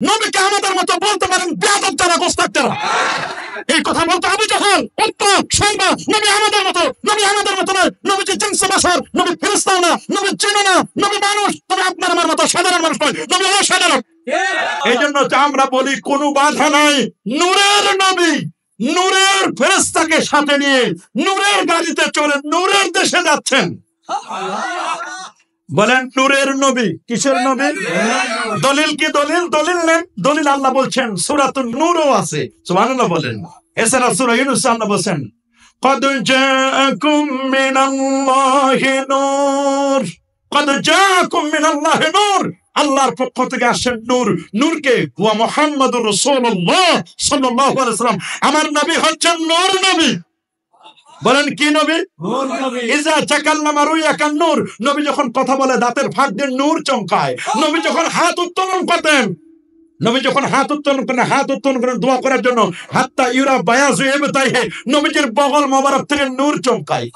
নবীকে আমাদের মতো বলতে পারেন বেয়াদব যারা গোস্তাক্তারা। এই কথা বলতে আবু জাহল উত্তর সাইবা নবী আমাদের মতো নয়। নবী যে জিনসে বাশার, নবী ফেরেশতা না, নবী জিন না, নবী মানুষ, তবে আপনার আমার মতো সাধারণ মানুষ নয়, নবী অসাধারণ। এইজন্য আমরা বলি কোনো বাধা নাই, নূরের নবী নূরের ফেরেশতাকে সাথে নিয়ে নূরের গাড়িতে চড়ে নূরের দেশে যাচ্ছেন। বলেন নূরের নবী কিসের নবী? দলিল কি? দলিল নেন। দলিল আল্লাহ বলছেন সূরাতুন নূরও আছে, সুবহানাল্লাহ বলেন। এছাড়া সূরা ইউনূস আল্লাহ বলেন قد جاءكم من الله نور قد جاءكم من الله نور আল্লাহর পক্ষ থেকে আসেন নূর। নূরকে ওয়া মুহাম্মাদুর রাসূলুল্লাহ সাল্লাল্লাহু আলাইহি ওয়াসাল্লাম, আমার নবী হচ্ছেন নূর নবী। বলেন কি নবী? নূর নবী। ইজা তাকাল্লামা রুয়াকান নূর, নবী যখন কথা বলে দাঁতের ফাঁক দিয়ে নূর চমকায়। নবী যখন হাত উত্তোলন করতেন, হাত উত্তোলন করেন দোয়া করার জন্য, হাত্তা ইউরা বায়াজু ইবতাইহি, নবীজির বগল মোবারক থেকে নূর চমকায়।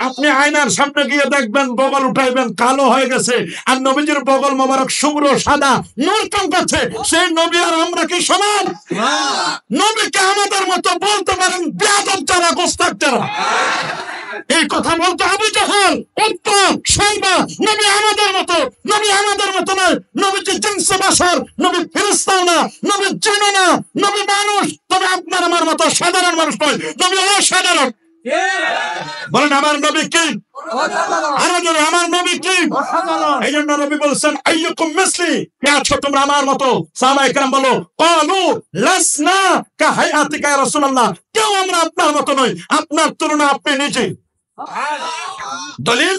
আপনি আয়নার সামনে গিয়ে দেখবেন বগল উঠাইবেন কালো হয়ে গেছে, আর নবীজির বগল মোবারক শুভ্র সাদা নূর চমকাচ্ছে। সেই নবী আর আমরা কি সমান? নবীকে আমাদের মতো বলতে পারেন বেয়াদব যারা গোস্তাক্তারা। এই কথা বলতে আবু জাহল উত্তর সাইবা নবী আমাদের মতো নয়, নবী যে জিনসে বাশার, নবী ফেরেশতা না, নবী জিন না, নবী মানুষ, তবে আপনার আমার মতো সাধারণ মানুষ নয়, নবী অসাধারণ। বলেন আমার নবী কি? আমার নবী কি? এই জন্য নবী বলছেন আইয়ুকুম মিসলি, কে আছো তোমরা আমার মতো? সাহাবায়ে কেরাম বলো ক্বালু লাসনা কাহায়াতিকা ইয়া রাসূলুল্লাহ, কেউ আমরা আপনার মতো নই, আপনার তুলনা আপনি নিজে। দলিল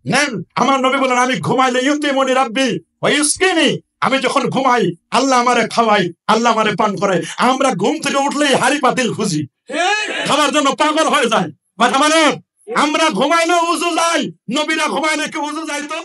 নেন। আমার নবী বলেন আমি ঘুমাইলে ইউতিমুনি রাব্বি ওয়া ইউসকিনি, আমি যখন ঘুমাই আল্লাহ আমারে খাওয়াই, আল্লাহ আমারে পান করে। আমরা ঘুম থেকে উঠলেই হাড়ি পাতিল খুঁজি, খাবার জন্য পাগল হয়ে যায়। কথা মানে আমরা ঘুমাইলে উজু যাই, নবীরা ঘুমাইলে কি উজু যাইতো?